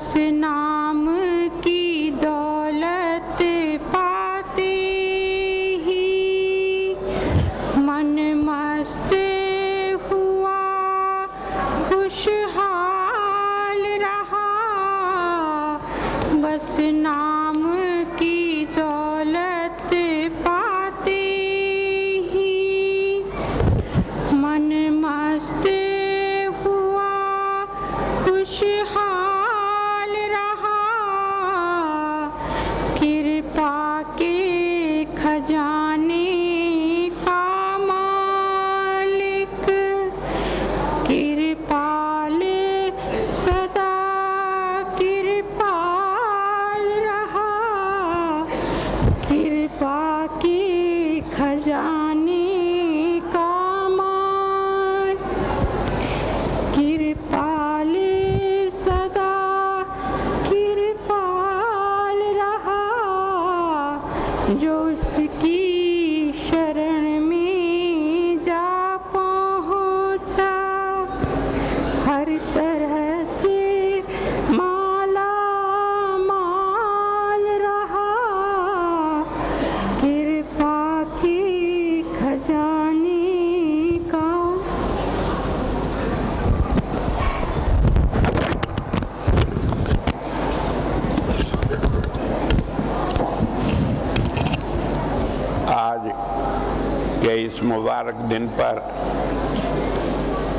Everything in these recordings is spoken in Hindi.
बस नाम की दौलत पाते ही मन मस्त हुआ, खुशहाल रहा। बस नाम की दौलत पाते ही मन मस्त हुआ, खुशहाल रहा। कृपा के खजाने का मालिक कृपाल सदा कृपाल रहा। कृपा के खजाने का मालिक कृपाल सदा कृपाल रहा। जो उसकी शरण में जा पहुँचा, हर तरह से माला माल रहा। कृपा के खजाने का। आज के इस मुबारक दिन पर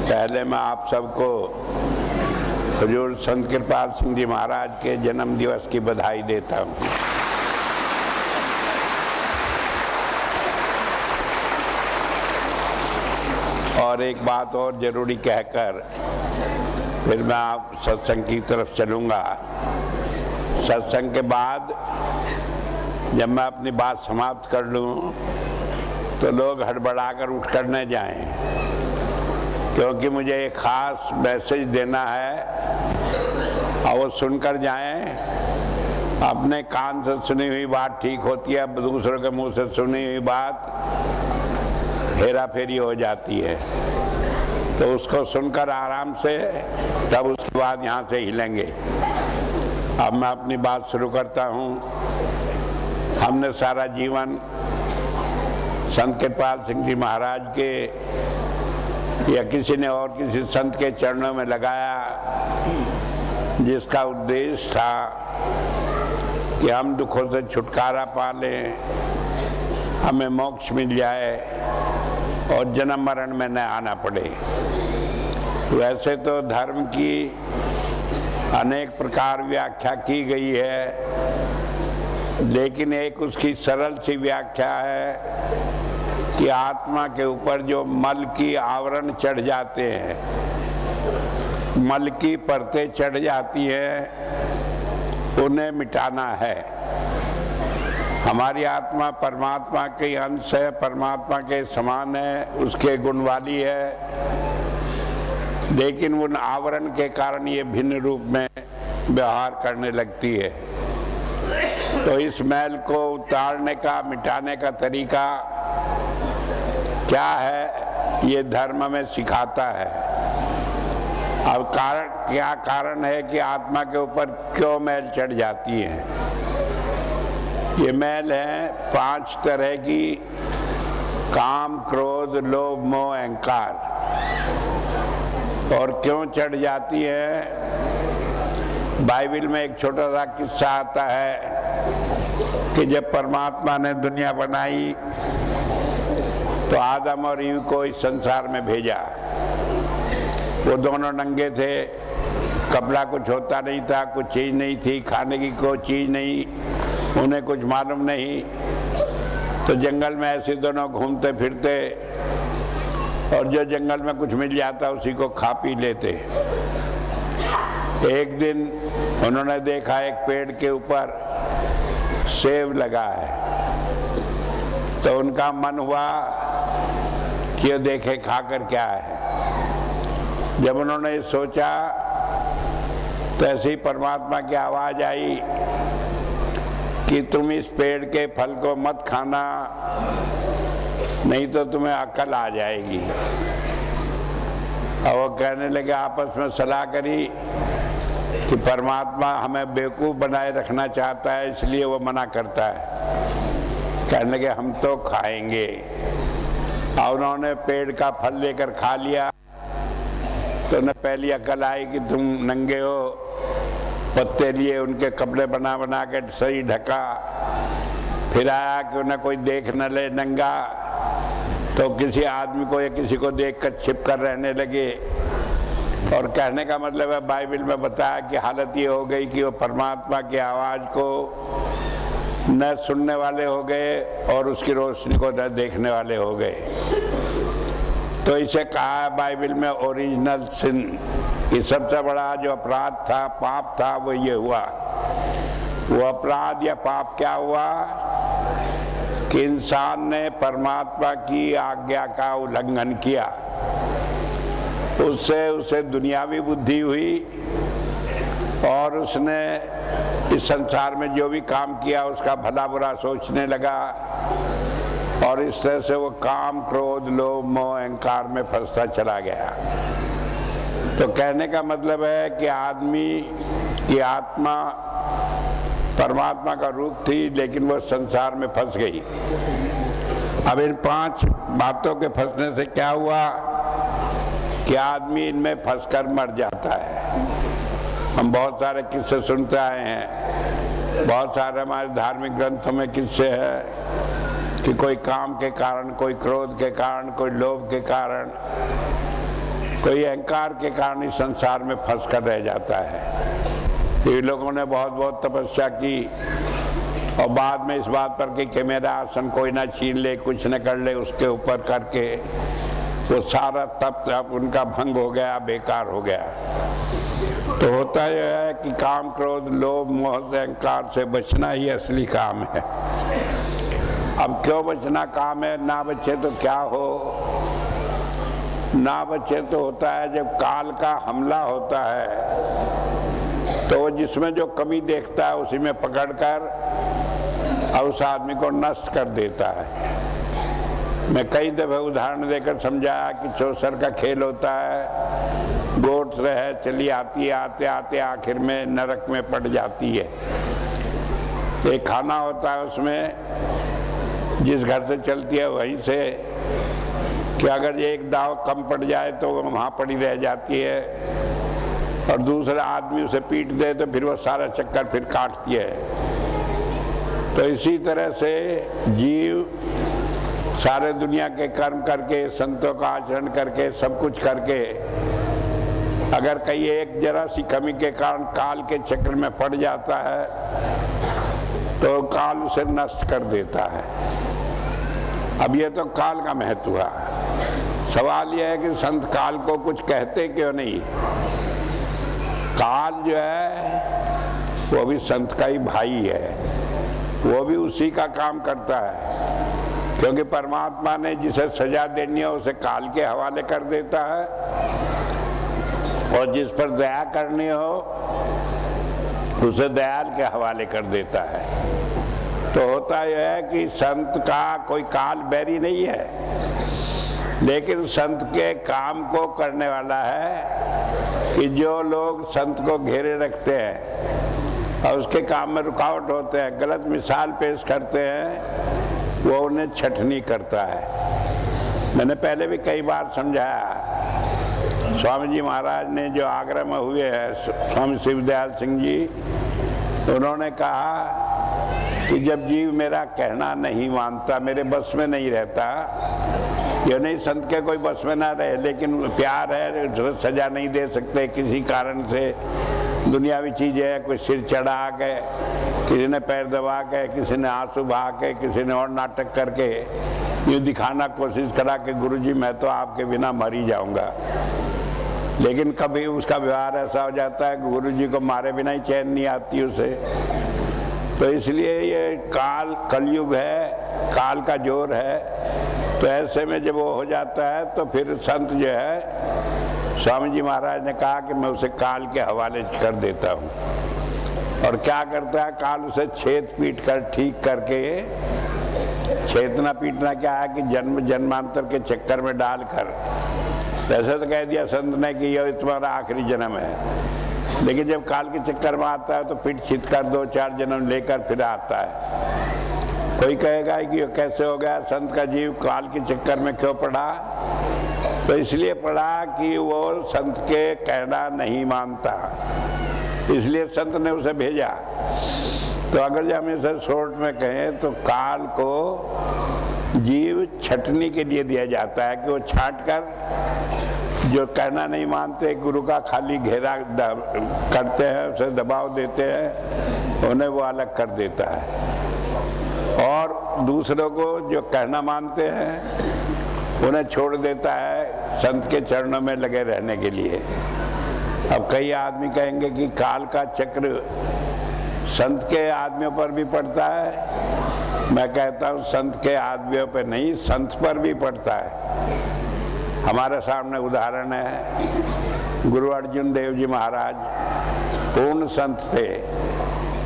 पहले मैं आप सबको हुजूर संत कृपाल सिंह जी महाराज के जन्म दिवस की बधाई देता हूँ। और एक बात और जरूरी कहकर फिर मैं आप सत्संग की तरफ चलूँगा। सत्संग के बाद जब मैं अपनी बात समाप्त कर लूँ तो लोग हड़बड़ाकर उठ कर न जाएं, क्योंकि मुझे एक ख़ास मैसेज देना है और वो सुनकर जाएं। अपने कान से सुनी हुई बात ठीक होती है, दूसरों के मुंह से सुनी हुई बात हेरा फेरी हो जाती है। तो उसको सुनकर आराम से तब उसके बाद यहाँ से हिलेंगे। अब मैं अपनी बात शुरू करता हूँ। हमने सारा जीवन संत कृपाल सिंह जी महाराज के या किसी ने और किसी संत के चरणों में लगाया, जिसका उद्देश्य था कि हम दुखों से छुटकारा पा लें, हमें मोक्ष मिल जाए और जन्म मरण में न आना पड़े। वैसे तो धर्म की अनेक प्रकार व्याख्या की गई है, लेकिन एक उसकी सरल सी व्याख्या है कि आत्मा के ऊपर जो मल की आवरण चढ़ जाते हैं, मल की परतें चढ़ जाती हैं, उन्हें मिटाना है। हमारी आत्मा परमात्मा के अंश है, परमात्मा के समान है, उसके गुण वाली है, लेकिन उन आवरण के कारण ये भिन्न रूप में व्यवहार करने लगती है। तो इस मैल को उतारने का, मिटाने का तरीका क्या है, ये धर्म में सिखाता है। अब क्या कारण है कि आत्मा के ऊपर क्यों मैल चढ़ जाती है? ये मैल है 5 तरह की: काम, क्रोध, लोभ, मोह, अहंकार। और क्यों चढ़ जाती है? बाइबल में एक छोटा सा किस्सा आता है कि जब परमात्मा ने दुनिया बनाई तो आदम और ईव को इस संसार में भेजा। वो दोनों नंगे थे, कपड़ा कुछ होता नहीं था, कुछ चीज़ नहीं थी, खाने की कोई चीज़ नहीं, उन्हें कुछ मालूम नहीं। तो जंगल में ऐसे दोनों घूमते फिरते और जो जंगल में कुछ मिल जाता उसी को खा पी लेते। एक दिन उन्होंने देखा एक पेड़ के ऊपर सेब लगा है, तो उनका मन हुआ कि ये देखे खाकर क्या है। जब उन्होंने सोचा तो ऐसे ही परमात्मा की आवाज़ आई कि तुम इस पेड़ के फल को मत खाना, नहीं तो तुम्हें अकल आ जाएगी। और वो कहने लगे, आपस में सलाह करी कि परमात्मा हमें बेवकूफ़ बनाए रखना चाहता है, इसलिए वो मना करता है। कहने लगे हम तो खाएंगे। और उन्होंने पेड़ का फल लेकर खा लिया तो उन्हें पहली अकल आई कि तुम नंगे हो, पत्ते लिए उनके कपड़े बना बना के सही ढका। फिर आया कि उन्हें कोई देख न ले नंगा, तो किसी आदमी को या किसी को देखकर छिप कर रहने लगे। और कहने का मतलब है बाइबल में बताया कि हालत ये हो गई कि वो परमात्मा की आवाज़ को न सुनने वाले हो गए और उसकी रोशनी को न देखने वाले हो गए। तो इसे कहा है बाइबल में ओरिजिनल सिन, कि सबसे बड़ा जो अपराध था, पाप था, वो ये हुआ। वो अपराध या पाप क्या हुआ कि इंसान ने परमात्मा की आज्ञा का उल्लंघन किया। उससे उसे दुनियावी बुद्धि हुई और उसने इस संसार में जो भी काम किया उसका भला बुरा सोचने लगा और इस तरह से वो काम, क्रोध, लोभ, मोह, अहंकार में फंसता चला गया। तो कहने का मतलब है कि आदमी की आत्मा परमात्मा का रूप थी, लेकिन वो संसार में फंस गई। अब इन 5 बातों के फंसने से क्या हुआ कि आदमी इनमें फंसकर मर जाता है। हम बहुत सारे किस्से सुनते आए हैं, बहुत सारे हमारे धार्मिक ग्रंथों में किस्से हैं कि कोई काम के कारण, कोई क्रोध के कारण, कोई लोभ के कारण, कोई अहंकार के कारण इस संसार में फंस कर रह जाता है। ये लोगों ने बहुत बहुत तपस्या की और बाद में इस बात पर कि मेरा आसन कोई ना छीन ले, कुछ न कर ले, उसके ऊपर करके वो सारा तप उनका भंग हो गया, बेकार हो गया। तो होता यह है कि काम, क्रोध, लोभ, मोह से, अहंकार से बचना ही असली काम है। अब क्यों बचना काम है? ना बचे तो क्या हो? ना बचे तो होता है जब काल का हमला होता है तो जिसमें जो कमी देखता है उसी में पकड़कर और उस आदमी को नष्ट कर देता है। मैं कई दफे उदाहरण देकर समझाया कि चौसर का खेल होता है, गोट रहे चली आती है, आते आते आखिर में नरक में पड़ जाती है। एक खाना होता है, उसमें जिस घर से चलती है वहीं से कि अगर एक दाव कम पड़ जाए तो वहाँ पड़ी रह जाती है और दूसरा आदमी उसे पीट दे तो फिर वो सारा चक्कर फिर काटती है। तो इसी तरह से जीव सारे दुनिया के कर्म करके, संतों का आचरण करके, सब कुछ करके अगर कहीं एक जरा सी कमी के कारण काल के चक्र में पड़ जाता है तो काल उसे नष्ट कर देता है। अब ये तो काल का महत्व है। सवाल यह है कि संत काल को कुछ कहते क्यों नहीं? काल जो है वो भी संत का ही भाई है, वो भी उसी का काम करता है, क्योंकि परमात्मा ने जिसे सजा देनी है उसे काल के हवाले कर देता है और जिस पर दया करनी हो उसे दयाल के हवाले कर देता है। तो होता यह है कि संत का कोई काल बैरी नहीं है, लेकिन संत के काम को करने वाला है कि जो लोग संत को घेरे रखते हैं और उसके काम में रुकावट होते हैं, गलत मिसाल पेश करते हैं, वो उन्हें छटनी करता है। मैंने पहले भी कई बार समझाया, स्वामी जी महाराज ने जो आगरा में हुए हैं, स्वामी शिवदयाल सिंह जी, उन्होंने कहा कि जब जीव मेरा कहना नहीं मानता, मेरे बस में नहीं रहता, ये नहीं संत के कोई बस में ना रहे, लेकिन प्यार है, सजा नहीं दे सकते किसी कारण से, दुनियावी चीज़ें हैं, कोई सिर चढ़ा के, किसी ने पैर दबा के, किसी ने आंसू बहा के, किसी ने और नाटक करके यूँ दिखाना कोशिश करा कि गुरुजी मैं तो आपके बिना मर ही जाऊंगा, लेकिन कभी उसका व्यवहार ऐसा हो जाता है कि गुरुजी को मारे बिना ही चैन नहीं आती उसे। तो इसलिए ये काल, कलयुग है, काल का जोर है। तो ऐसे में जब वो हो जाता है तो फिर संत जो है, स्वामी जी महाराज ने कहा कि मैं उसे काल के हवाले कर देता हूँ। और क्या करता है काल? उसे छेद पीट कर ठीक करके, छेदना पीटना क्या है कि जन्म जन्मांतर के चक्कर में डालकर, वैसे तो कह दिया संत ने कि यह तुम्हारा आखिरी जन्म है, लेकिन जब काल के चक्कर में आता है तो पीठ छिद कर 2-4 जन्म लेकर फिर आता है। कोई कहेगा कि ये कैसे हो गया, संत का जीव काल के चक्कर में क्यों पड़ा? तो इसलिए पड़ा कि वो संत के कहना नहीं मानता, इसलिए संत ने उसे भेजा। तो अगर जो हम इसे शॉर्ट में कहें तो काल को जीव छटनी के लिए दिया जाता है कि वो छांट कर जो कहना नहीं मानते, गुरु का खाली घेरा करते हैं, उसे दबाव देते हैं, उन्हें वो अलग कर देता है। और दूसरों को जो कहना मानते हैं उन्हें छोड़ देता है संत के चरणों में लगे रहने के लिए। अब कई आदमी कहेंगे कि काल का चक्र संत के आदमियों पर भी पड़ता है। मैं कहता हूँ संत के आदमियों पर नहीं, संत पर भी पड़ता है। हमारे सामने उदाहरण है, गुरु अर्जुन देव जी महाराज पूर्ण संत थे,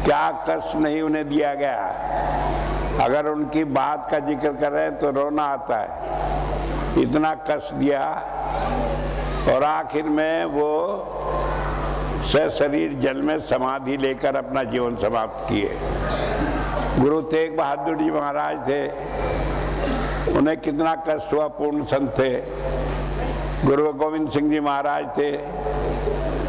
क्या कष्ट नहीं उन्हें दिया गया। अगर उनकी बात का जिक्र करें तो रोना आता है, इतना कष्ट दिया। और आखिर में वो शरीर जल में समाधि लेकर अपना जीवन समाप्त किए। गुरु तेग बहादुर जी महाराज थे, उन्हें कितना कष्ट हुआ, पूर्ण संत थे। गुरु गोविंद सिंह जी महाराज थे,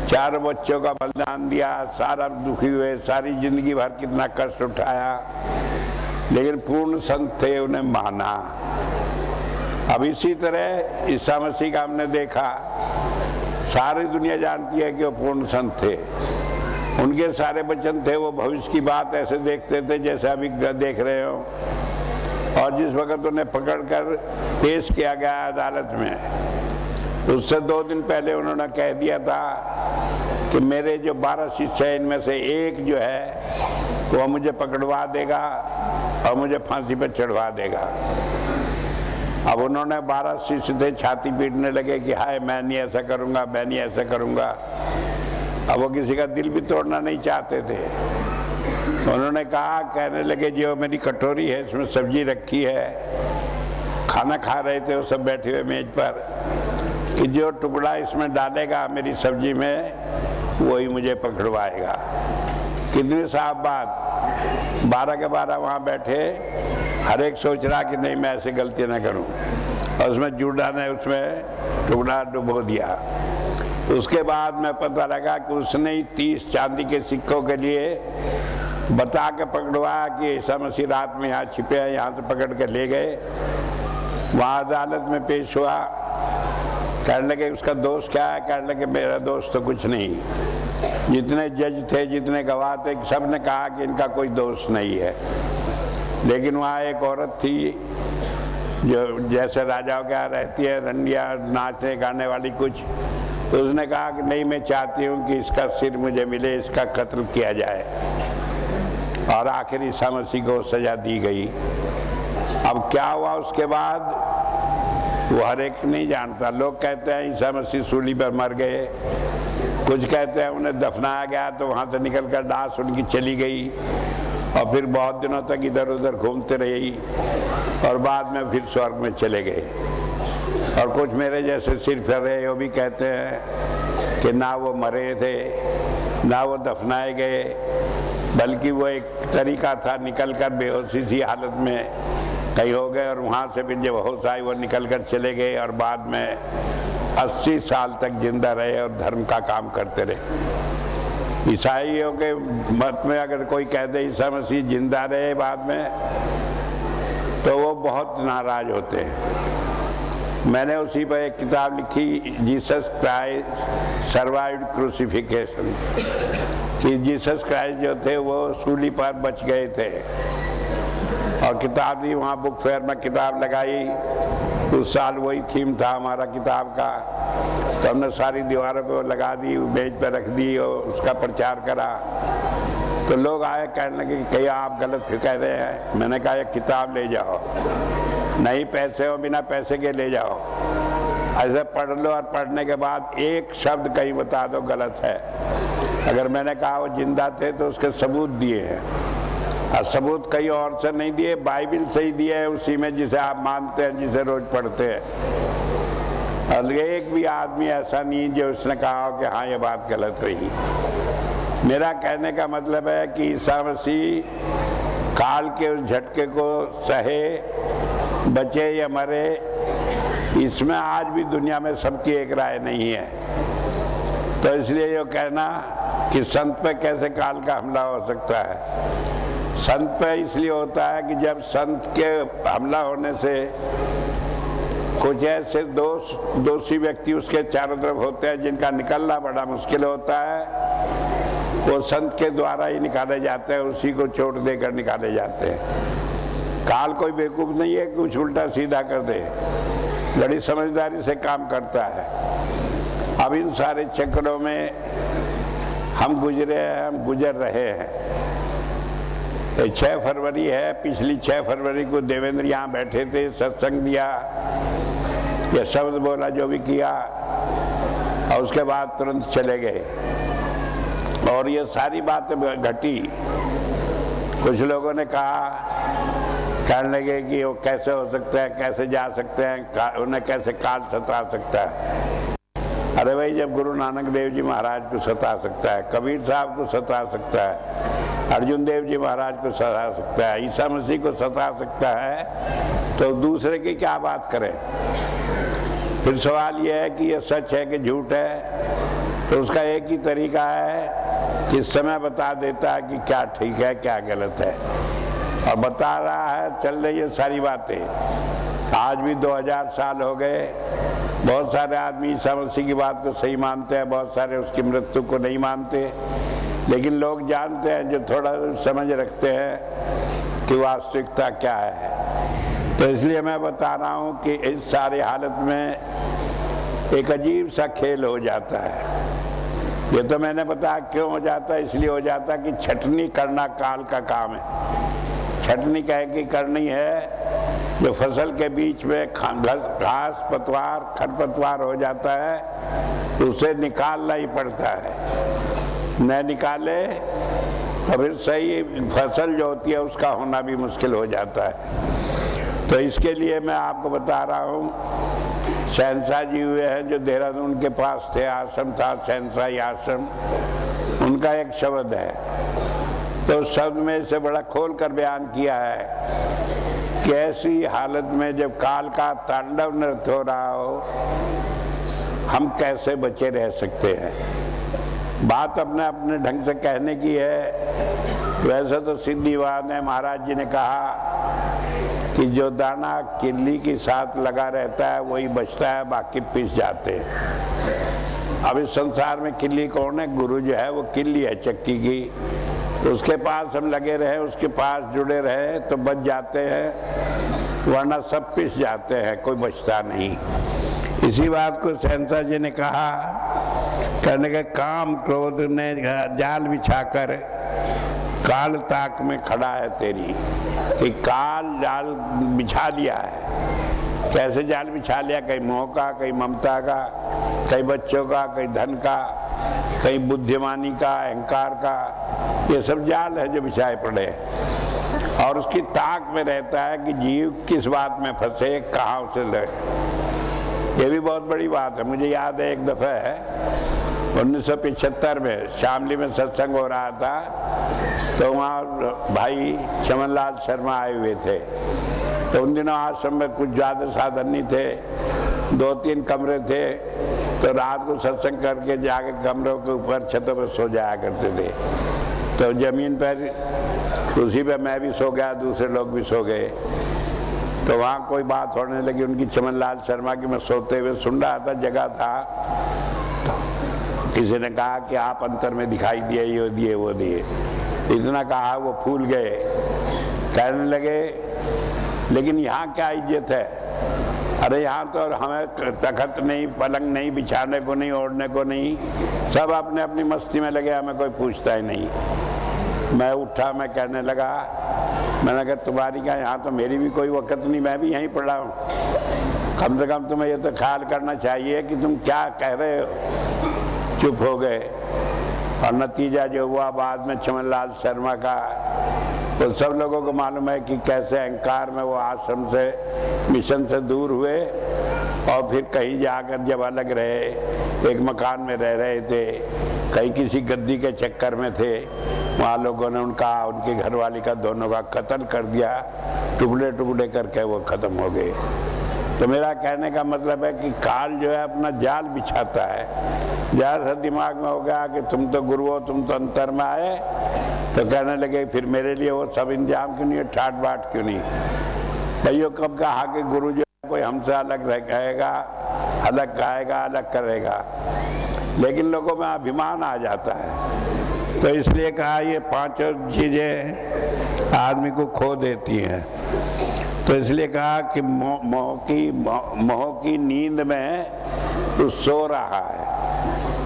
4 बच्चों का बलिदान दिया, सारा दुखी हुए, सारी जिंदगी भर कितना कष्ट उठाया, लेकिन पूर्ण संत थे, उन्हें माना। अब इसी तरह ईसा मसीह का हमने देखा, सारी दुनिया जानती है कि वो पूर्ण संत थे। उनके सारे वचन थे, वो भविष्य की बात ऐसे देखते थे जैसे अभी देख रहे हो। और जिस वक्त उन्हें पकड़कर पेश किया गया अदालत में, उससे 2 दिन पहले उन्होंने कह दिया था कि मेरे जो 12 शिष्य हैं इनमें से एक जो है वो मुझे पकड़वा देगा और मुझे फांसी पर चढ़वा देगा। अब उन्होंने 12 शिष्य थे, छाती पीटने लगे कि हाय मैं नहीं ऐसा करूँगा, मैं नहीं ऐसा करूँगा। अब वो किसी का दिल भी तोड़ना नहीं चाहते थे। उन्होंने कहा, कहने लगे जो मेरी कटोरी है इसमें सब्जी रखी है, खाना खा रहे थे वो सब बैठे हुए मेज पर, कि जो टुकड़ा इसमें डालेगा मेरी सब्जी में वही मुझे पकड़वाएगा। कितनी साफ बात। 12 के 12 वहाँ बैठे, हर एक सोच रहा कि नहीं मैं ऐसे गलती ना करूं, और उसमें जूडा ने उसमें टुकड़ा डुबो दिया। उसके बाद में पता लगा कि उसने 30 चांदी के सिक्कों के लिए बता के पकड़वाया कि ईसा मसीह रात में यहाँ छिपे हैं, यहाँ से पकड़ के ले गए। वहाँ अदालत में पेश हुआ, कहने लगे उसका दोष क्या है? कहने लगे मेरा दोष तो कुछ नहीं। जितने जज थे, जितने गवाह थे, सब ने कहा कि इनका कोई दोष नहीं है। लेकिन वहाँ एक औरत थी जो जैसे राजाओं के यहाँ रहती है, रंडिया नाचने गाने वाली कुछ, तो उसने कहा कि नहीं मैं चाहती हूँ कि इसका सिर मुझे मिले, इसका कत्ल किया जाए। और आखिर ईसा मसीह को सजा दी गई। अब क्या हुआ उसके बाद वो हर एक नहीं जानता। लोग कहते हैं ईसा मसीह सूली पर मर गए, कुछ कहते हैं उन्हें दफनाया गया तो वहाँ से निकलकर लाश उनकी चली गई और फिर बहुत दिनों तक इधर उधर घूमते रही और बाद में फिर स्वर्ग में चले गए। और कुछ मेरे जैसे सिर फिर रहे वो भी कहते हैं कि ना वो मरे थे, ना वो दफनाए गए, बल्कि वो एक तरीका था निकलकर बेहोशी सी हालत में कहीं हो गए और वहाँ से फिर जब होश आई वो निकलकर चले गए और बाद में 80 साल तक जिंदा रहे और धर्म का काम करते रहे। ईसाइयों के मत में अगर कोई कह दे ईसा मसीह जिंदा रहे बाद में, तो वो बहुत नाराज होते हैं। मैंने उसी पर एक किताब लिखी, जीसस क्राइस्ट सर्वाइव्ड क्रूसिफिकेशन, कि जीसस क्राइस्ट जो थे वो सूली पर बच गए थे। और किताब भी वहाँ बुक फेयर में किताब लगाई, उस साल वही थीम था हमारा किताब का, तो हमने सारी दीवारों पे लगा दी, मेज पे रख दी और उसका प्रचार करा। तो लोग आए कहने लगे कि क्या आप गलत कह रहे हैं। मैंने कहा एक किताब ले जाओ, नहीं पैसे हो बिना पैसे के ले जाओ, ऐसे पढ़ लो और पढ़ने के बाद एक शब्द कहीं बता दो गलत है। अगर मैंने कहा वो जिंदा थे तो उसके सबूत दिए हैं, और सबूत कहीं और से नहीं दिए, बाइबिल से ही दिए है, उसी में जिसे आप मानते हैं, जिसे रोज पढ़ते हैं। और एक भी आदमी ऐसा नहीं जो उसने कहा हो कि हाँ ये बात गलत रही। मेरा कहने का मतलब है कि ईसा मसीह काल के उस झटके को सहे, बचे या मरे, इसमें आज भी दुनिया में सबकी एक राय नहीं है। तो इसलिए ये कहना कि संत पे कैसे काल का हमला हो सकता है, संत पे इसलिए होता है कि जब संत के हमला होने से कुछ ऐसे दोषी व्यक्ति उसके चारों तरफ होते हैं जिनका निकलना बड़ा मुश्किल होता है, वो संत के द्वारा ही निकाले जाते हैं, उसी को चोट देकर निकाले जाते हैं। काल कोई बेवकूफ़ नहीं है कुछ उल्टा सीधा कर दे, बड़ी समझदारी से काम करता है। अब इन सारे चक्रों में हम गुजरे हैं, हम गुजर रहे हैं। 6 फरवरी है, पिछली 6 फरवरी को देवेंद्र यहाँ बैठे थे, सत्संग दिया, ये शब्द बोला जो भी किया, और उसके बाद तुरंत चले गए। और ये सारी बातें घटी। कुछ लोगों ने कहा, कहने लगे कि वो कैसे हो सकता है, कैसे जा सकते हैं, उन्हें कैसे काल सता सकता है। अरे भाई, जब गुरु नानक देव जी महाराज को सता सकता है, कबीर साहब को सता सकता है, अर्जुन देव जी महाराज को सता सकता है, ईसा मसीह को सता सकता है, तो दूसरे की क्या बात करें। फिर सवाल यह है कि ये सच है कि झूठ है। तो उसका एक ही तरीका है कि समय बता देता है कि क्या ठीक है क्या गलत है, और बता रहा है, चल रही है सारी बातें। आज भी 2000 साल हो गए, बहुत सारे आदमी ईसा मसीह की बात को सही मानते हैं, बहुत सारे उसकी मृत्यु को नहीं मानते, लेकिन लोग जानते हैं जो थोड़ा समझ रखते हैं कि वास्तविकता क्या है। तो इसलिए मैं बता रहा हूँ कि इस सारी हालत में एक अजीब सा खेल हो जाता है। ये तो मैंने बताया क्यों हो जाता है, इसलिए हो जाता है कि छटनी करना काल का काम है। छटनी कह के करनी है, जो फसल के बीच में घास पतवार खरपतवार हो जाता है, तो उसे निकालना ही पड़ता है। न निकाले तो फिर सही फसल जो होती है उसका होना भी मुश्किल हो जाता है। तो इसके लिए मैं आपको बता रहा हूँ, शहंशाह जी हुए हैं जो देहरादून के पास थे, आश्रम था शहंशाही आश्रम, उनका एक शब्द है, तो शब्द में से बड़ा खोल कर बयान किया है कि ऐसी हालत में जब काल का तांडव नृत्य हो रहा हो, हम कैसे बचे रह सकते हैं। बात अपने अपने ढंग से कहने की है। वैसे तो सिद्धिवान है, महाराज जी ने कहा कि जो दाना किल्ली के साथ लगा रहता है वही बचता है, बाकी पिस जाते हैं। अब इस संसार में किल्ली कौन है? गुरु जो है वो किल्ली है चक्की की, उसके पास हम लगे रहे, उसके पास जुड़े रहे तो बच जाते हैं, वरना सब पिस जाते हैं, कोई बचता नहीं। इसी बात को शहंशाह जी ने कहा, कहने के काम क्रोध ने जाल बिछाकर काल ताक में खड़ा है तेरी, कि काल जाल बिछा लिया है। कैसे जाल बिछा लिया? कहीं मोह का, कहीं ममता का, कहीं बच्चों का, कहीं धन का, कहीं बुद्धिमानी का, अहंकार का, ये सब जाल है जो बिछाए पड़े। और उसकी ताक में रहता है कि जीव किस बात में फंसे, कहाँ उसे लगे। ये भी बहुत बड़ी बात है। मुझे याद है एक दफ़ा है 1975 में शामली में सत्संग हो रहा था, तो वहाँ भाई चमनलाल शर्मा आए हुए थे। तो उन दिनों आश्रम में कुछ ज़्यादा साधन नहीं थे, 2-3 कमरे थे, तो रात को सत्संग करके जाके कमरों के ऊपर छतों पर सो जाया करते थे। तो ज़मीन पर उसी पे मैं भी सो गया, दूसरे लोग भी सो गए। तो वहाँ कोई बात होने लगी उनकी, चमनलाल शर्मा की, मैं सोते हुए सुन रहा था, जगह था। किसी ने कहा कि आप अंतर में दिखाई दिए, ये दिए वो दिए, इतना कहा वो फूल गए। कहने लगे लेकिन यहाँ क्या इज्जत है? अरे यहाँ तो हमें तखत नहीं, पलंग नहीं, बिछाने को नहीं, ओढ़ने को नहीं, सब अपने अपनी मस्ती में लगे, हमें कोई पूछता ही नहीं। मैं उठा, मैं कहने लगा, मैंने कहा तुम्हारी क्या, यहाँ तो मेरी भी कोई वक़्त नहीं, मैं भी यहीं पड़ा हूँ। कम से कम तुम्हें ये तो ख्याल करना चाहिए कि तुम क्या कह रहे हो। चुप हो गए। और नतीजा जो हुआ बाद में चमनलाल शर्मा का तो सब लोगों को मालूम है कि कैसे अहंकार में वो आश्रम से मिशन से दूर हुए और फिर कहीं जाकर जब अलग रहे, एक मकान में रह रहे थे, कहीं किसी गद्दी के चक्कर में थे, वहाँ लोगों ने उनकी घरवाली का दोनों का कत्ल कर दिया, टुकड़े टुकड़े करके वो खत्म हो गए। तो मेरा कहने का मतलब है कि काल जो है अपना जाल बिछाता है। जैसा दिमाग में हो गया कि तुम तो गुरु हो, तुम तो अंतर में आए, तो कहने लगे फिर मेरे लिए वो सब इंतजाम क्यों नहीं है, ठाट बाट क्यों नहीं। भाइयों कब कहा कि गुरु जो है कोई हमसे अलग रहेगा, अलग खाएगा, अलग करेगा, लेकिन लोगों में अभिमान आ जाता है। तो इसलिए कहा ये पांचों चीजें आदमी को खो देती हैं। तो इसलिए कहा कि मोह की नींद में तू सो रहा है।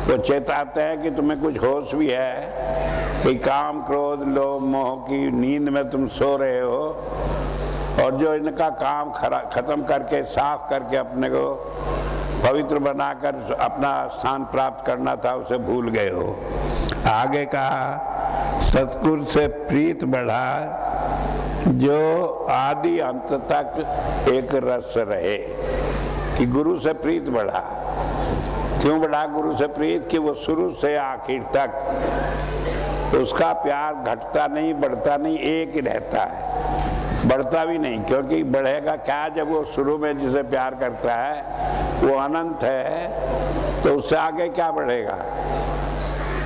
तो चेताते हैं कि तुम्हें कुछ होश भी है कि काम क्रोध लोभ मोह की नींद में तुम सो रहे हो, और जो इनका काम खत्म करके साफ करके अपने को पवित्र बनाकर अपना स्थान प्राप्त करना था उसे भूल गए हो। आगे कहा सतगुरु से प्रीत बढ़ा जो आदि अंत तक एक रस रहे। कि गुरु से प्रीत बढ़ा, क्यों बढ़ा गुरु से प्रीत? कि वो शुरू से आखिर तक उसका प्यार घटता नहीं, बढ़ता नहीं, एक ही रहता है, बढ़ता भी नहीं। क्योंकि बढ़ेगा क्या जब वो शुरू में जिसे प्यार करता है वो अनंत है, तो उससे आगे क्या बढ़ेगा?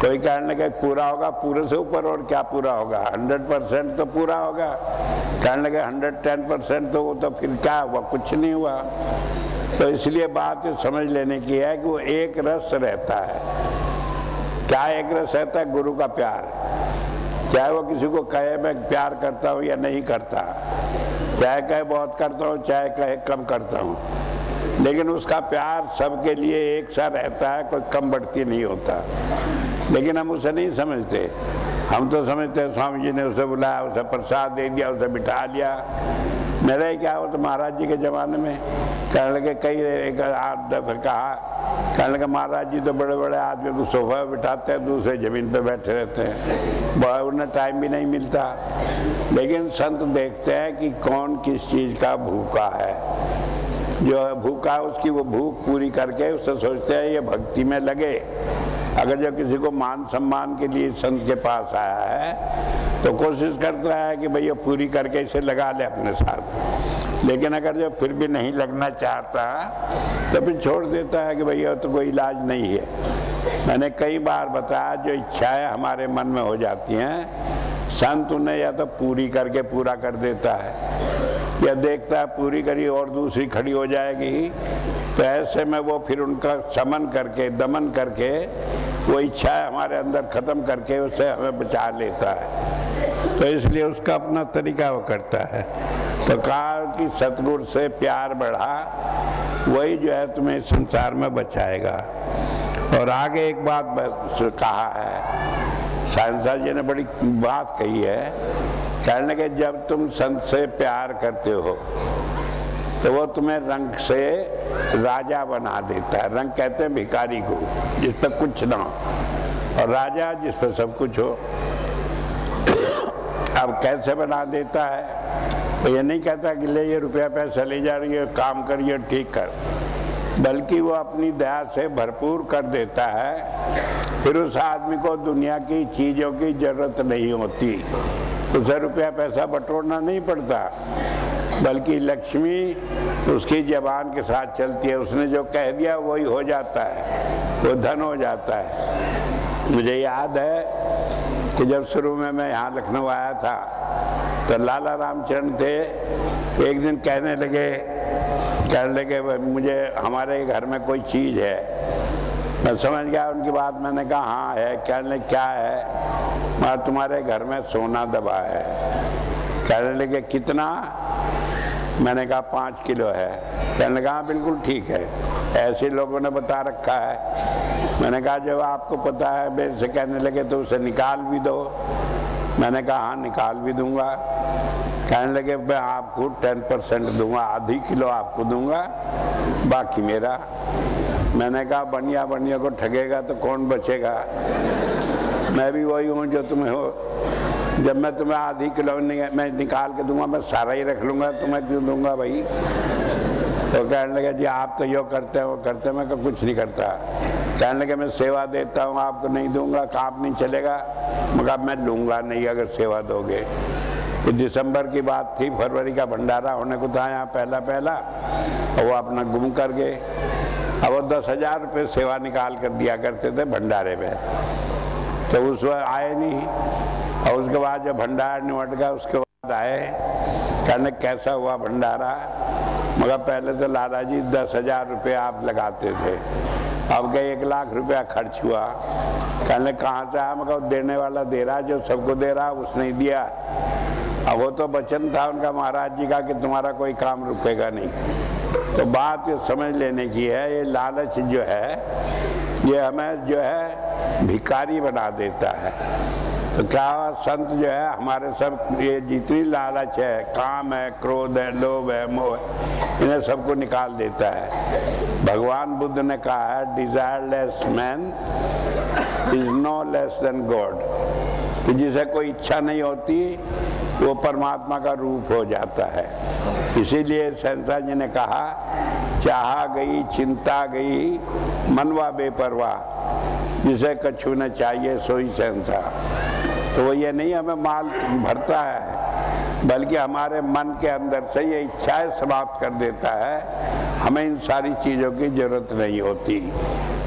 कोई कहने लगे पूरा होगा, पूरे से ऊपर और क्या पूरा होगा? 100% तो पूरा होगा। कहने लगे 110% तो वो तो फिर क्या हुआ? कुछ नहीं हुआ। तो इसलिए बात समझ लेने की है कि वो एक रस रहता है। क्या एक रस रहता है? गुरु का प्यार। चाहे वो किसी को कहे मैं प्यार करता हूँ या नहीं करता, चाहे कहे बहुत करता हूँ, चाहे कहे कम करता हूँ, लेकिन उसका प्यार सबके लिए एक सा रहता है, कोई कम बढ़ती नहीं होता। लेकिन हम उसे नहीं समझते। हम तो समझते हैं स्वामी जी ने उसे बुलाया, उसे प्रसाद दे दिया, उसे बिठा लिया। मेरा ही क्या हो तो महाराज जी के ज़माने में कहने लगे कई एक आध दफे कहा, कहने लगे महाराज जी तो बड़े बड़े आदमी को सोफा पे बिठाते हैं, दूसरे ज़मीन पे बैठे रहते हैं, उन्हें टाइम भी नहीं मिलता। लेकिन संत देखते हैं कि कौन किस चीज़ का भूखा है। जो भूखा है उसकी वो भूख पूरी करके उससे सोचते हैं ये भक्ति में लगे। अगर जो किसी को मान सम्मान के लिए संत के पास आया है तो कोशिश करता है कि भैया पूरी करके इसे लगा ले अपने साथ। लेकिन अगर जो फिर भी नहीं लगना चाहता तो फिर छोड़ देता है कि भैया तो कोई इलाज नहीं है। मैंने कई बार बताया जो इच्छाएं हमारे मन में हो जाती हैं, संत उन्हें या तो पूरी करके पूरा कर देता है या देखता है पूरी करी और दूसरी खड़ी हो जाएगी, तो ऐसे में वो फिर उनका शमन करके दमन करके वो इच्छाएं हमारे अंदर खत्म करके उसे हमें बचा लेता है। तो इसलिए उसका अपना तरीका वो करता है। तो कहा कि सतगुरु से प्यार बढ़ा, वही जो है तुम्हें संसार में बचाएगा। और आगे एक बात कहा है, साइंसा जी ने बड़ी बात कही है, कहने लगे जब तुम संत से प्यार करते हो तो वो तुम्हें रंग से राजा बना देता है। रंग कहते हैं भिखारी को जिस पर कुछ ना हो, और राजा जिस पर सब कुछ हो। अब कैसे बना देता है? तो ये नहीं कहता कि ले ये रुपया पैसा ले जा रही है, काम करिए ठीक कर, बल्कि वो अपनी दया से भरपूर कर देता है। फिर उस आदमी को दुनिया की चीज़ों की जरूरत नहीं होती, उसे रुपया पैसा बटोरना नहीं पड़ता, बल्कि लक्ष्मी उसकी जबान के साथ चलती है। उसने जो कह दिया वही हो जाता है, वो धन हो जाता है। मुझे याद है कि जब शुरू में मैं यहाँ लखनऊ आया था तो लाला रामचरण थे, एक दिन कहने लगे मुझे हमारे घर में कोई चीज़ है। मैं समझ गया उनकी बात, मैंने कहा हाँ है। कहने लगे क्या है? मैं तुम्हारे घर में सोना दबा है। कहने लगे कितना? मैंने कहा 5 किलो है। कहने लगा हाँ बिल्कुल ठीक है, ऐसे लोगों ने बता रखा है। मैंने कहा जब आपको पता है मेरे से कहने लगे तो उसे निकाल भी दो। मैंने कहा हाँ निकाल भी दूंगा। कहने लगे मैं आपको 10% दूंगा, आधी किलो आपको दूंगा, बाकी मेरा। मैंने कहा बनिया बनिया को ठगेगा तो कौन बचेगा? मैं भी वही हूँ जो तुम्हें हो। जब मैं तुम्हें आधी किलो मैं निकाल के दूंगा, मैं सारा ही रख लूंगा, तुम्हें क्यों दूंगा भाई? तो कहने लगे जी आप तो यो करते हो वो करते, मैं तो कुछ नहीं करता। कहने लगे मैं सेवा देता हूँ, आपको नहीं दूंगा, काम नहीं चलेगा। मगर मैं लूँगा नहीं अगर सेवा दोगे। तो दिसंबर की बात थी, फरवरी का भंडारा होने को था यहाँ पहला, और वो अपना गुम कर गए। अब वो 10,000 रुपये सेवा निकाल कर दिया करते थे भंडारे में, तो उस वक्त आए नहीं। और उसके बाद जब भंडारा निमट गया उसके बाद आए, कहने कैसा हुआ भंडारा? मगर पहले तो लाला जी 10,000 रुपये आप लगाते थे, अब क्या 1 लाख रुपया खर्च हुआ। कहने कहाँ से आया? मगर देने वाला दे रहा, जो सबको दे रहा उसने दिया। अब वो तो वचन था उनका महाराज जी का कि तुम्हारा कोई काम रुकेगा नहीं। तो बात ये समझ लेने की है, ये लालच जो है ये हमें जो है भिखारी बना देता है। तो क्या संत जो है हमारे सब ये जितनी लालच है, काम है, क्रोध है, लोभ है, मोह है, इन्हें सबको निकाल देता है। भगवान बुद्ध ने कहा है desireless man is no less than God, कि जिसे कोई इच्छा नहीं होती वो परमात्मा का रूप हो जाता है। इसीलिए शहंशाह जी ने कहा चाहा गई चिंता गई मनवा बेपरवाह, जिसे कछु न चाहिए सोई शहंशाह। तो वो ये नहीं हमें माल भरता है, बल्कि हमारे मन के अंदर से ये इच्छाएं समाप्त कर देता है। हमें इन सारी चीज़ों की जरूरत नहीं होती।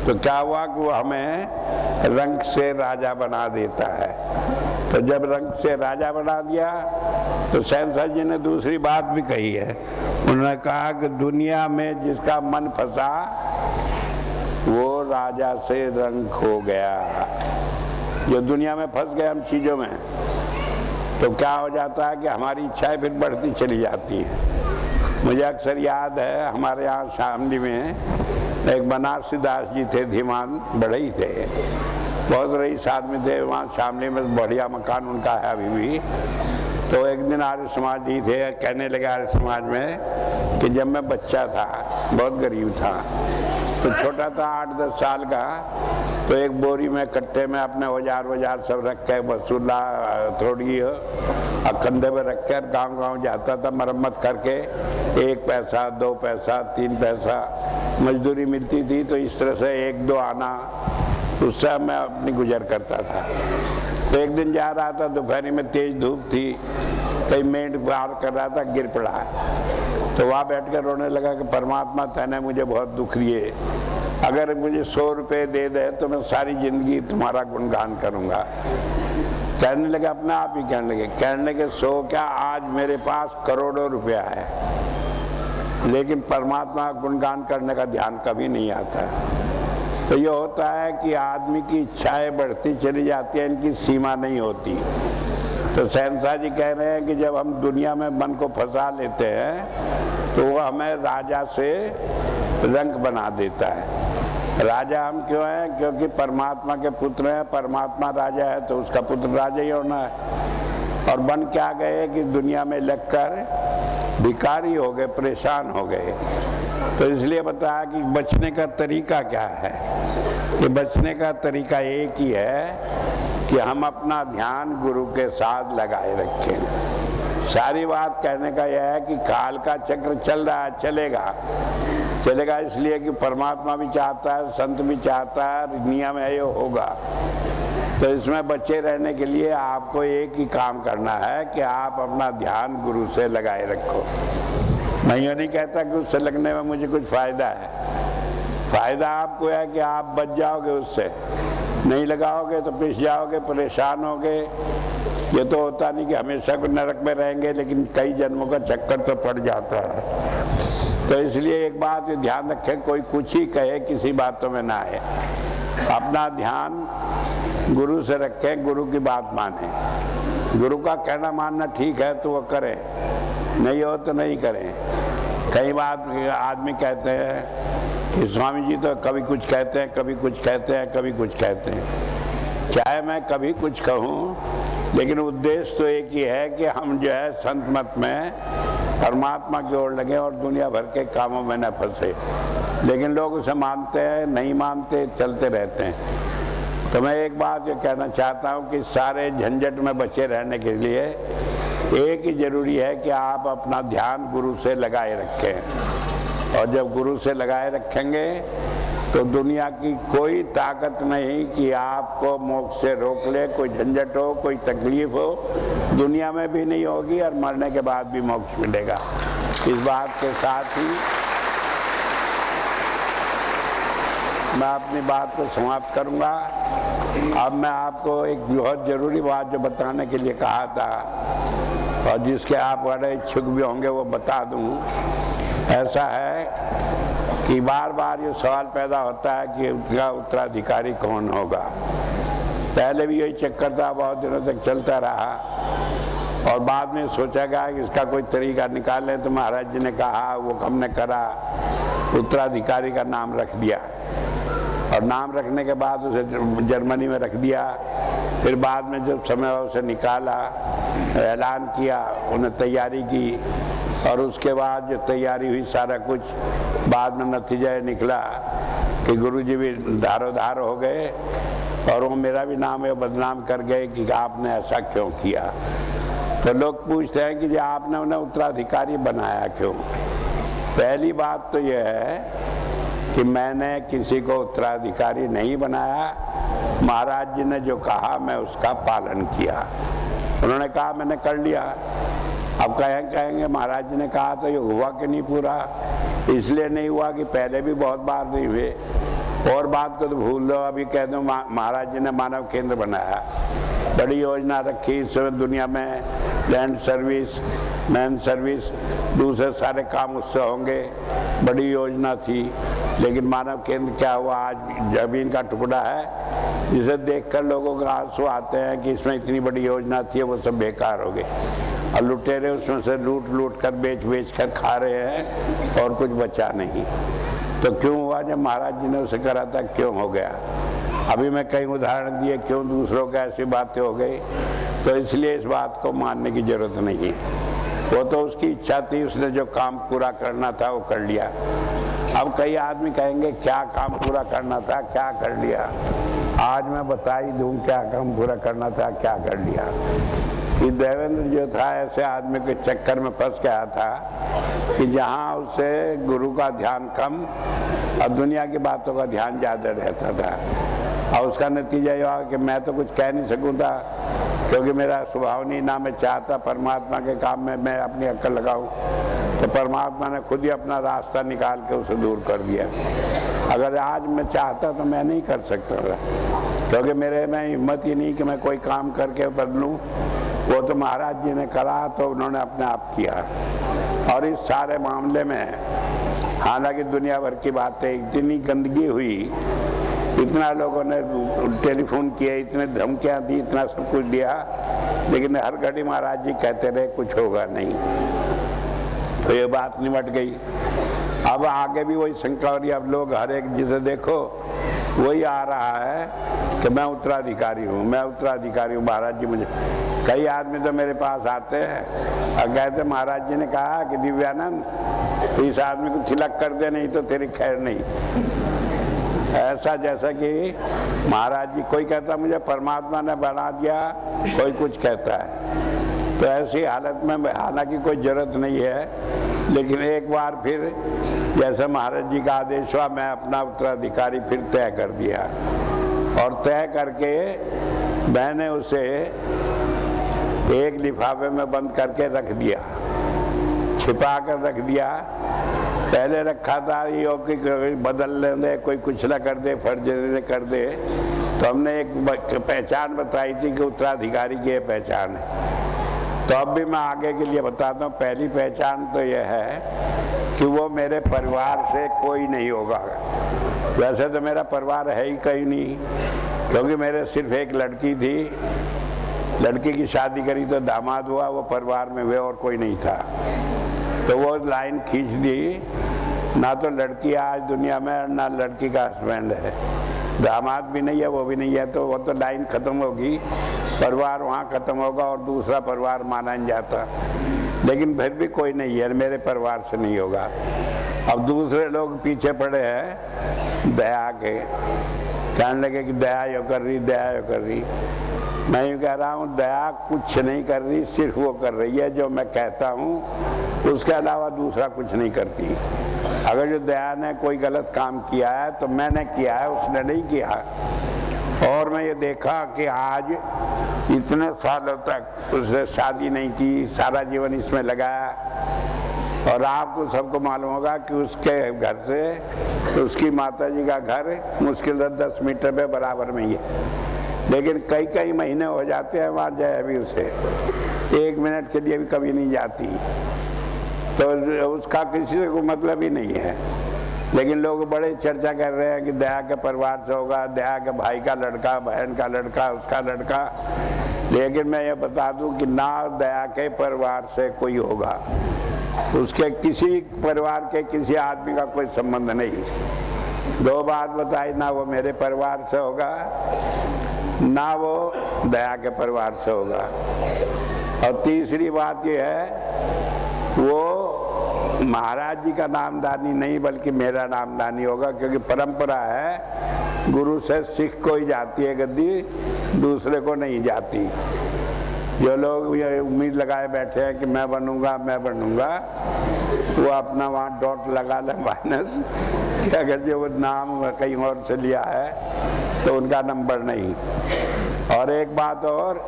तो क्या हुआ कि वो हमें रंग से राजा बना देता है। तो जब रंग से राजा बना दिया तो शहंशाह जी ने दूसरी बात भी कही है। उन्होंने कहा कि दुनिया में जिसका मन फंसा वो राजा से रंग खो गया। जो दुनिया में फंस गए हम चीज़ों में, तो क्या हो जाता है कि हमारी इच्छाएं फिर बढ़ती चली जाती हैं। मुझे अक्सर याद है हमारे यहाँ शामली में एक बनारसी दास जी थे, धीमान बड़े ही थे, बहुत रईस आदमी थे। वहाँ शामली में बढ़िया मकान उनका है अभी भी। तो एक दिन आर्य समाज ही थे, कहने लगे आर्य समाज में कि जब मैं बच्चा था, बहुत गरीब था, तो छोटा था 8-10 साल का, तो एक बोरी में कट्टे में अपने औजार सब रख के वसूला थोड़ी कंधे में रख कर गाँव जाता था मरम्मत करके। 1 पैसा 2 पैसा 3 पैसा मजदूरी मिलती थी, तो इस तरह से 1-2 आना उससे मैं अपनी गुजर करता था। तो एक दिन जा रहा था, दोपहर में तेज धूप थी, कहीं मेंढ पार कर रहा था, गिर पड़ा। तो वहाँ बैठ कर रोने लगा कि परमात्मा तूने मुझे बहुत दुख दिए, अगर मुझे 100 रुपये दे दे तो मैं सारी जिंदगी तुम्हारा गुणगान करूँगा। कहने लगे अपने आप ही कहने लगे 100 क्या, आज मेरे पास करोड़ों रुपया है, लेकिन परमात्मा गुणगान करने का ध्यान कभी नहीं आता। तो ये होता है कि आदमी की इच्छाएं बढ़ती चली जाती हैं, इनकी सीमा नहीं होती। तो शहंशाह जी कह रहे हैं कि जब हम दुनिया में मन को फंसा लेते हैं तो वो हमें राजा से रंग बना देता है। राजा हम क्यों हैं? क्योंकि परमात्मा के पुत्र हैं, परमात्मा राजा है तो उसका पुत्र राजा ही होना है। और बन क्या गए कि दुनिया में लगकर भिखारी हो गए, परेशान हो गए। तो इसलिए बताया कि बचने का तरीका क्या है। कि बचने का तरीका एक ही है कि हम अपना ध्यान गुरु के साथ लगाए रखें। सारी बात कहने का यह है कि काल का चक्र चल रहा है, चलेगा इसलिए कि परमात्मा भी चाहता है, संत भी चाहता है, नियम है ये होगा। तो इसमें बचे रहने के लिए आपको एक ही काम करना है कि आप अपना ध्यान गुरु से लगाए रखो। मैं ये नहीं कहता कि उससे लगने में मुझे कुछ फ़ायदा है। फ़ायदा आपको है कि आप बच जाओगे, उससे नहीं लगाओगे तो पिस जाओगे, परेशान होगे। ये तो होता नहीं कि हमेशा को नरक में रहेंगे, लेकिन कई जन्मों का चक्कर तो पड़ जाता है। तो इसलिए एक बात ध्यान रखें, कोई कुछ ही कहे किसी बातों में ना आए। अपना ध्यान गुरु से रखें, गुरु की बात माने। गुरु का कहना मानना ठीक है तो वो करें, नहीं हो तो नहीं करें। कई बार आदमी कहते हैं कि स्वामी जी तो कभी कुछ कहते हैं, कभी कुछ कहते हैं, कभी कुछ कहते हैं। चाहे मैं कभी कुछ कहूँ, लेकिन उद्देश्य तो एक ही है कि हम जो है संत मत में परमात्मा की ओर लगे और दुनिया भर के कामों में न फंसे। लेकिन लोग उसे मानते हैं, नहीं मानते, चलते रहते हैं। तो मैं एक बात ये कहना चाहता हूँ कि सारे झंझट में बचे रहने के लिए एक ही जरूरी है कि आप अपना ध्यान गुरु से लगाए रखें। और जब गुरु से लगाए रखेंगे तो दुनिया की कोई ताकत नहीं कि आपको मोक्ष से रोक ले। कोई झंझट हो, कोई तकलीफ हो, दुनिया में भी नहीं होगी और मरने के बाद भी मोक्ष मिलेगा। इस बात के साथ ही मैं अपनी बात को समाप्त करूंगा। अब मैं आपको एक बहुत ज़रूरी बात जो बताने के लिए कहा था और जिसके आप बड़े इच्छुक भी होंगे वो बता दूं। ऐसा है कि बार बार ये सवाल पैदा होता है कि उसका उत्तराधिकारी कौन होगा। पहले भी यही चक्कर था, बहुत दिनों तक चलता रहा और बाद में सोचा गया कि इसका कोई तरीका निकालें। तो महाराज जी ने कहा, वो हमने करा, उत्तराधिकारी का नाम रख दिया और नाम रखने के बाद उसे जर्मनी में रख दिया। फिर बाद में जब समय उसे निकाला, ऐलान किया, उन्हें तैयारी की और उसके बाद जो तैयारी हुई सारा कुछ, बाद में नतीजा निकला कि गुरुजी भी धारोधार हो गए और वो मेरा भी नाम है बदनाम कर गए कि आपने ऐसा क्यों किया। तो लोग पूछते हैं कि जो आपने उन्हें उत्तराधिकारी बनाया क्यों। पहली बात तो यह है कि मैंने किसी को उत्तराधिकारी नहीं बनाया। महाराज जी ने जो कहा मैं उसका पालन किया। उन्होंने कहा मैंने कर लिया। अब कहेंगे महाराज जी ने कहा तो ये हुआ कि नहीं पूरा। इसलिए नहीं हुआ कि पहले भी बहुत बार नहीं हुए। और बात को तो भूल लो, अभी कह दो महाराज जी ने मानव केंद्र बनाया, बड़ी योजना रखी। इस समय दुनिया में लैंड सर्विस, मैन सर्विस, दूसरे सारे काम उससे होंगे, बड़ी योजना थी। लेकिन मानव केंद्र क्या हुआ, आज जमीन का टुकड़ा है जिसे देखकर लोगों का आंसू आते हैं कि इसमें इतनी बड़ी योजना थी, वो सब बेकार हो गई और लुटेरे उसमें से लूट कर बेच कर खा रहे हैं और कुछ बचा नहीं। तो क्यों हुआ? जब महाराज जी ने उसे करा था क्यों हो गया। अभी मैं कई उदाहरण दिए क्यों दूसरों को ऐसी बातें हो गई। तो इसलिए इस बात को मानने की जरूरत नहीं है। वो तो उसकी इच्छा थी, उसने जो काम पूरा करना था वो कर लिया। अब कई आदमी कहेंगे क्या काम पूरा करना था, क्या कर लिया। आज मैं बता ही दूं क्या काम पूरा करना था, क्या कर लिया। कि देवेंद्र जो था ऐसे आदमी के चक्कर में फंस गया था कि जहाँ उसे गुरु का ध्यान कम और दुनिया की बातों का ध्यान ज़्यादा रहता था। और उसका नतीजा यह हुआ कि मैं तो कुछ कह नहीं सकूँ था क्योंकि मेरा स्वभाव नहीं, ना मैं चाहता परमात्मा के काम में मैं अपनी अक्ल लगाऊं। तो परमात्मा ने खुद ही अपना रास्ता निकाल के उसे दूर कर दिया। अगर आज मैं चाहता तो मैं नहीं कर सकता था क्योंकि मेरे में हिम्मत ही नहीं कि मैं कोई काम करके बदलूं। वो तो महाराज जी ने करा तो उन्होंने अपने आप किया। और इस सारे मामले में हालांकि दुनिया भर की बातें, इतनी गंदगी हुई, इतना लोगों ने टेलीफोन किया, इतने धमकियां दी, इतना सब कुछ दिया, लेकिन हर घड़ी महाराज जी कहते रहे कुछ होगा नहीं। तो ये बात निमट गई। अब आगे भी वही शंका हो रही है। अब लोग हर एक जिसे देखो वही आ रहा है कि मैं उत्तराधिकारी हूँ, मैं उत्तराधिकारी हूँ। महाराज जी मुझे, कई आदमी तो मेरे पास आते हैं और कहते महाराज जी ने कहा कि दिव्यानंद इस आदमी को तिलक कर दे, नहीं तो तेरी खैर नहीं। ऐसा जैसा कि महाराज जी, कोई कहता मुझे परमात्मा ने बना दिया, कोई कुछ कहता है। तो ऐसी हालत में हालांकि कोई जरूरत नहीं है, लेकिन एक बार फिर जैसे महाराज जी का आदेश हुआ, मैं अपना उत्तराधिकारी फिर तय कर दिया। और तय करके मैंने उसे एक लिफाफे में बंद करके रख दिया, छिपा कर रख दिया। पहले रखा था ये कि बदल ले, कोई कुछ ना कर दे, फर्ज कर दे। तो हमने एक पहचान बताई थी कि उत्तराधिकारी की ये पहचान है। तो अब भी मैं आगे के लिए बताता हूँ। पहली पहचान तो यह है कि वो मेरे परिवार से कोई नहीं होगा। वैसे तो मेरा परिवार है ही कहीं नहीं, क्योंकि मेरे सिर्फ एक लड़की थी, लड़की की शादी करी तो दामाद हुआ, वो परिवार में हुए और कोई नहीं था। तो वो लाइन खींच दी, ना तो लड़की आज दुनिया में, ना लड़की का हस्बैंड है, दामाद भी नहीं है, वो भी नहीं है। तो वो तो लाइन खत्म होगी, परिवार वहाँ खत्म होगा और दूसरा परिवार माना नहीं जाता। लेकिन फिर भी कोई नहीं है, मेरे परिवार से नहीं होगा। अब दूसरे लोग पीछे पड़े हैं दया के कहने लगे कि दया यो कर रही, दया यो कर रही। मैं यूँ कह रहा हूँ दया कुछ नहीं कर रही, सिर्फ वो कर रही है जो मैं कहता हूँ, उसके अलावा दूसरा कुछ नहीं करती। अगर जो दया ने कोई गलत काम किया है तो मैंने किया है, उसने नहीं किया। और मैं ये देखा कि आज इतने सालों तक उसने शादी नहीं की, सारा जीवन इसमें लगाया, और आपको सबको मालूम होगा कि उसके घर से उसकी माताजी का घर मुश्किल से 10 मीटर पे बराबर में ही है, लेकिन कई कई महीने हो जाते हैं वहाँ जाए भी उसे 1 मिनट के लिए भी कभी नहीं जाती। तो उसका किसी से कोई मतलब ही नहीं है। लेकिन लोग बड़े चर्चा कर रहे हैं कि दया के परिवार से होगा, दया के भाई का लड़का, बहन का लड़का, उसका लड़का। लेकिन मैं ये बता दूं कि ना दया के परिवार से कोई होगा, उसके किसी परिवार के किसी आदमी का कोई संबंध नहीं। 2 बात बताई, ना वो मेरे परिवार से होगा, ना वो दया के परिवार से होगा। और तीसरी बात ये है, वो महाराज जी का नामदानी नहीं बल्कि मेरा नामदानी होगा, क्योंकि परंपरा है गुरु से सिख को ही जाती है गद्दी, दूसरे को नहीं जाती। जो लोग ये उम्मीद लगाए बैठे हैं कि मैं बनूंगा, मैं बनूंगा, वो अपना वहाँ डॉट लगा ले माइनस, कि अगर जो वो नाम कहीं और से लिया है तो उनका नंबर नहीं। और एक बात और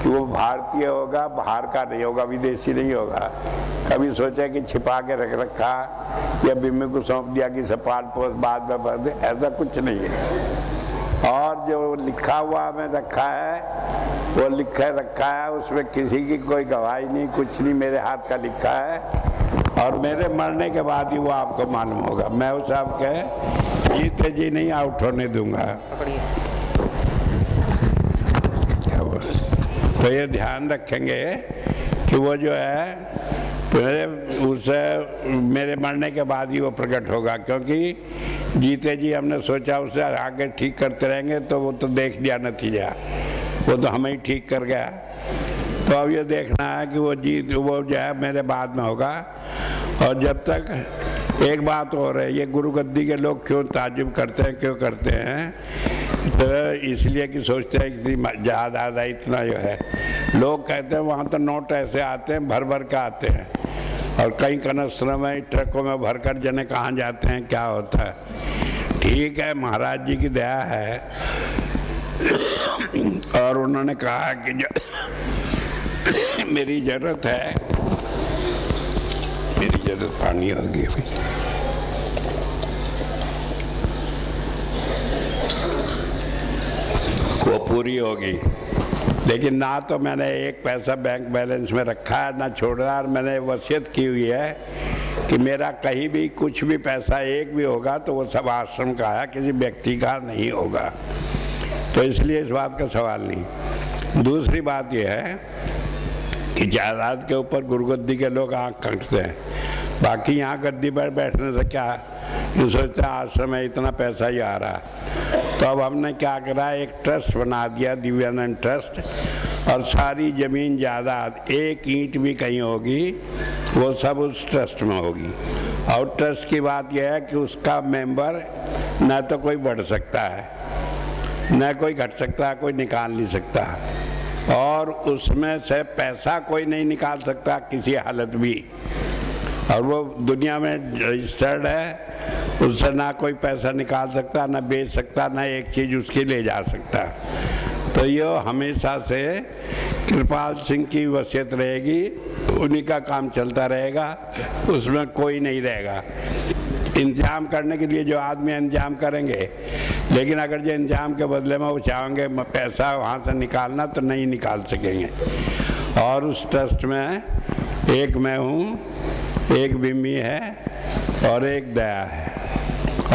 कि वो भारतीय होगा, बाहर का नहीं होगा, विदेशी नहीं होगा। कभी सोचा कि छिपा के रख रखा या बिम्मी को सौंप दिया कि सपाल पोस्ट बाद में भर दे, ऐसा कुछ नहीं है। और जो लिखा हुआ हमें रखा है वो लिखा रखा है, उसमें किसी की कोई गवाही नहीं, कुछ नहीं, मेरे हाथ का लिखा है। और मेरे मरने के बाद ही वो आपको मालूम होगा। मैं उस आपके जीते जी नहीं आउट होने दूंगा। तो ये ध्यान रखेंगे कि वो जो है मेरे मरने के बाद ही वो प्रकट होगा, क्योंकि जीते जी हमने सोचा उसे आगे ठीक करते रहेंगे तो वो तो देख लिया नतीजा, वो तो हमें ही ठीक कर गया। तो अब ये देखना है कि वो जो है मेरे बाद में होगा। और जब तक एक बात और है, ये गुरु गद्दी के लोग क्यों ताजुब करते हैं, क्यों करते हैं, तो इसलिए कि सोचते हैं कि ज़्यादा इतना जो है, लोग कहते हैं वहाँ तो नोट ऐसे आते हैं भर भर के आते हैं, और कई कनस्तर में ट्रकों में भरकर जने कहाँ जाते हैं, क्या होता है। ठीक है, महाराज जी की दया है, और उन्होंने कहा कि मेरी जरूरत है, मेरी जरूरत पानी होगी, वो पूरी होगी। लेकिन ना तो मैंने एक पैसा बैंक बैलेंस में रखा है, ना छोड़ रहा। और मैंने वसीयत की हुई है कि मेरा कहीं भी कुछ भी पैसा एक भी होगा तो वो सब आश्रम का है, किसी व्यक्ति का नहीं होगा। तो इसलिए इस बात का सवाल नहीं। दूसरी बात यह है कि जायदाद के ऊपर गुरुगद्दी के लोग आँख खटते हैं, बाकी यहाँ गद्दी पर बैठने से क्या, ये सोचते हैं आश्रम में इतना पैसा ही आ रहा। तो अब हमने क्या करा, एक ट्रस्ट बना दिया, दिव्यानंद ट्रस्ट, और सारी जमीन जायदाद एक ईंट भी कहीं होगी वो सब उस ट्रस्ट में होगी। और ट्रस्ट की बात यह है कि उसका मेंबर न तो कोई बढ़ सकता है, न कोई घट सकता है, कोई निकाल नहीं सकता, और उसमें से पैसा कोई नहीं निकाल सकता किसी हालत भी। और वो दुनिया में रजिस्टर्ड है, उससे ना कोई पैसा निकाल सकता, ना बेच सकता, ना एक चीज़ उसकी ले जा सकता। तो ये हमेशा से कृपाल सिंह की वसीयत रहेगी, उन्हीं का काम चलता रहेगा, उसमें कोई नहीं रहेगा। इंतजाम करने के लिए जो आदमी इंतजाम करेंगे, लेकिन अगर जो इंतजाम के बदले में वो चाहेंगे पैसा वहाँ से निकालना तो नहीं निकाल सकेंगे। और उस ट्रस्ट में एक मैं हूँ, एक बिम्मी है और एक दया है,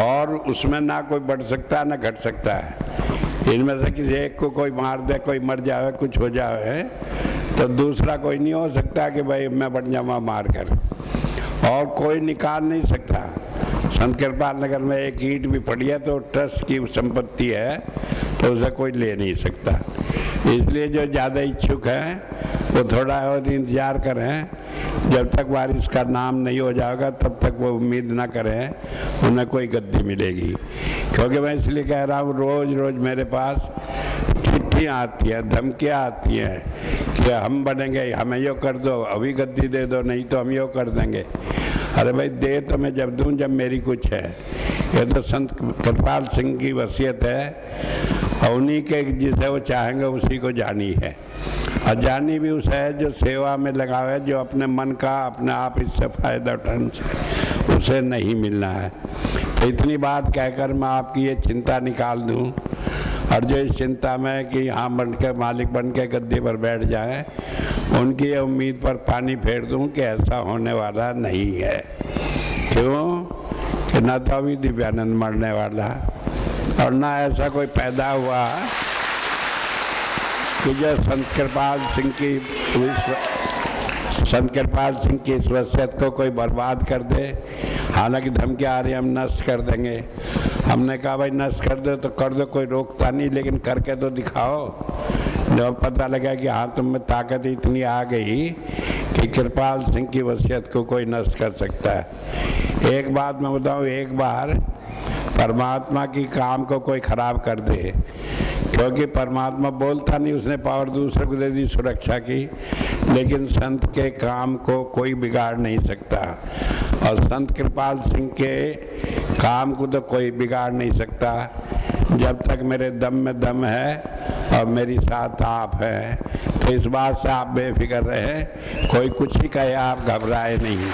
और उसमें ना कोई बढ़ सकता ना घट सकता है। इनमें से किसी एक को कोई मार दे, कोई मर जाए, कुछ हो जाए, तो दूसरा कोई नहीं हो सकता कि भाई मैं बढ़ जाऊँ मार कर, और कोई निकाल नहीं सकता। संत कृपाल नगर में एक ईंट भी पड़ी है तो ट्रस्ट की संपत्ति है, तो उसे कोई ले नहीं सकता। इसलिए जो ज़्यादा इच्छुक हैं वो थोड़ा और इंतज़ार करें जब तक वारिस का नाम नहीं हो जाएगा तब तक वो उम्मीद ना करें उन्हें कोई गद्दी मिलेगी। क्योंकि मैं इसलिए कह रहा हूँ, रोज़ रोज़ मेरे पास चिट्ठियाँ आती हैं, धमकियाँ आती हैं कि हम बनेंगे, हमें यो कर दो, अभी गद्दी दे दो, नहीं तो हम यो कर देंगे। अरे भाई, दे तो मैं जब दूं जब मेरी कुछ है। ये तो संत कृपाल सिंह की वसीयत है और उन्हीं के जिसे वो चाहेंगे उसी को जानी है। और जानी भी उसे है जो सेवा में लगा है, जो अपने मन का अपने आप इससे फायदा उठाने से उसे नहीं मिलना है। तो इतनी बात कहकर मैं आपकी ये चिंता निकाल दूं, और जो इस चिंता में कि यहाँ बन के मालिक बन के गद्दे पर बैठ जाए, उनकी ये उम्मीद पर पानी फेर दूं कि ऐसा होने वाला नहीं है। क्यों कि न तो अभी दिव्यानंद मरने वाला और ना ऐसा कोई पैदा हुआ कि जो संत कृपाल सिंह की इस वसीयत को कोई बर्बाद कर दे। हालांकि धमकी आ रही, हम नष्ट कर देंगे। हमने कहा भाई नष्ट कर दो तो कर दो, कोई रोकता नहीं, लेकिन करके तो दिखाओ। जब पता लगा कि हाँ तुम में ताकत इतनी आ गई कि कृपाल सिंह की वसीयत को कोई नष्ट कर सकता है। एक बात मैं बताऊँ, एक बार परमात्मा की काम को कोई खराब कर दे, क्योंकि परमात्मा बोलता नहीं, उसने पावर दूसरे को दे दी सुरक्षा की, लेकिन संत के काम को कोई बिगाड़ नहीं सकता। और संत कृपाल सिंह के काम को तो कोई बिगाड़ नहीं सकता जब तक मेरे दम में दम है और मेरी साथ आप है। तो इस बात से आप बेफिक्र रहे, कोई कुछ ही कहे आप घबराए नहीं।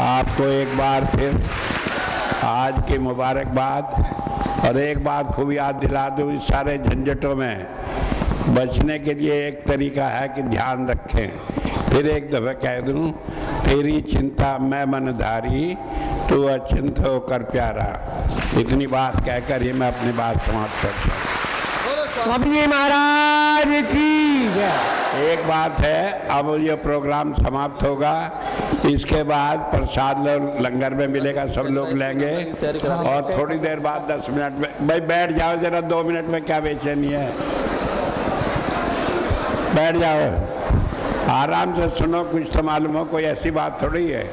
आपको एक बार फिर आज की मुबारकबाद। और एक बात खूब याद दिला दूँ, इस सारे झंझटों में बचने के लिए एक तरीका है कि ध्यान रखें। फिर एक दफ़ा कह दूँ, तेरी चिंता मैं मनधारी, तू अचिंत होकर प्यारा। इतनी बात कहकर ही मैं अपनी बात समाप्त करता हूँ। स्वामी जी महाराज की जय। एक बात है, अब ये प्रोग्राम समाप्त होगा, इसके बाद प्रसाद लंगर में मिलेगा, सब लोग लेंगे। और थोड़ी देर बाद 10 मिनट में, भाई बैठ जाओ जरा, 2 मिनट में क्या बेचैनी है, बैठ जाओ, आराम से सुनो, कुछ तो मालूम हो, कोई ऐसी बात थोड़ी है।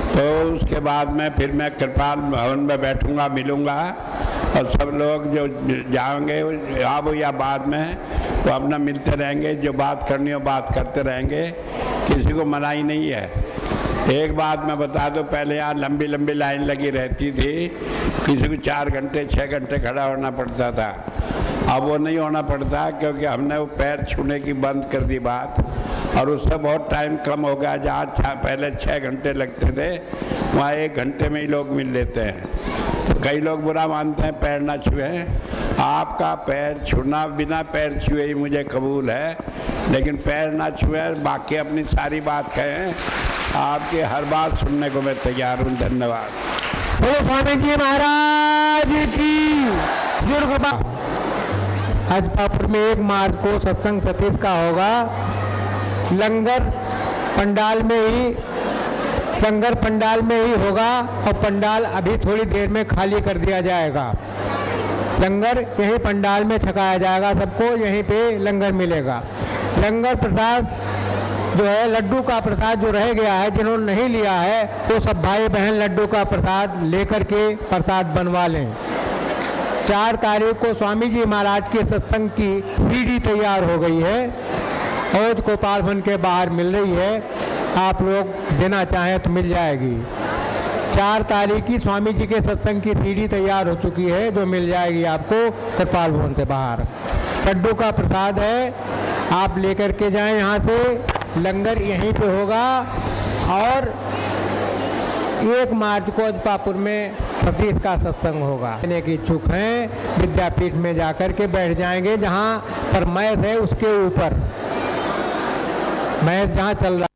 तो उसके बाद में फिर मैं कृपाल भवन में बैठूंगा, मिलूंगा, और सब लोग जो जाएंगे अब या बाद में तो अपना मिलते रहेंगे, जो बात करनी हो बात करते रहेंगे, किसी को मनाही नहीं है। एक बात मैं बता दूं, पहले यहाँ लंबी लंबी लाइन लगी रहती थी, किसी को 4 घंटे 6 घंटे खड़ा होना पड़ता था। अब वो नहीं होना पड़ता, क्योंकि हमने वो पैर छूने की बंद कर दी बात, और उससे बहुत टाइम कम हो गया। जहाँ पहले 6 घंटे लगते थे, वहाँ 1 घंटे में ही लोग मिल लेते हैं। तो कई लोग बुरा मानते हैं पैर ना छुए, आपका पैर छूना बिना पैर छुए ही मुझे कबूल है, लेकिन पैर ना छुए, बाकी अपनी सारी बात कहें, आपकी हर बात सुनने को मैं तैयार हूँ। धन्यवाद। बोलो स्वामी जी महाराज की जय। आज पापुर में 1 मार्च को सत्संग सतीश का होगा। लंगर पंडाल में ही होगा, और पंडाल अभी थोड़ी देर में खाली कर दिया जाएगा। लंगर यही पंडाल में छकाया जाएगा, सबको यहीं पे लंगर मिलेगा। लंगर प्रसाद जो है, लड्डू का प्रसाद जो रह गया है, जिन्होंने नहीं लिया है वो सब भाई बहन लड्डू का प्रसाद लेकर के प्रसाद बनवा लें। 4 तारीख को स्वामी जी महाराज के सत्संग की सीडी तैयार हो गई है, औज गोपाल भवन के बाहर मिल रही है, आप लोग देना चाहें तो मिल जाएगी। 4 तारीख की स्वामी जी के सत्संग की सीडी तैयार हो चुकी है, जो मिल जाएगी आपको कृपाल भवन से बाहर। लड्डू का प्रसाद है, आप लेकर के जाएं यहाँ से। लंगर यहीं पे होगा, और 1 मार्च को अजपापुर में सतीश का सत्संग होगा। कहने की इच्छुक हैं, विद्यापीठ में जाकर के बैठ जाएंगे, जहाँ पर मैथ है उसके ऊपर, मैथ जहाँ चल रहा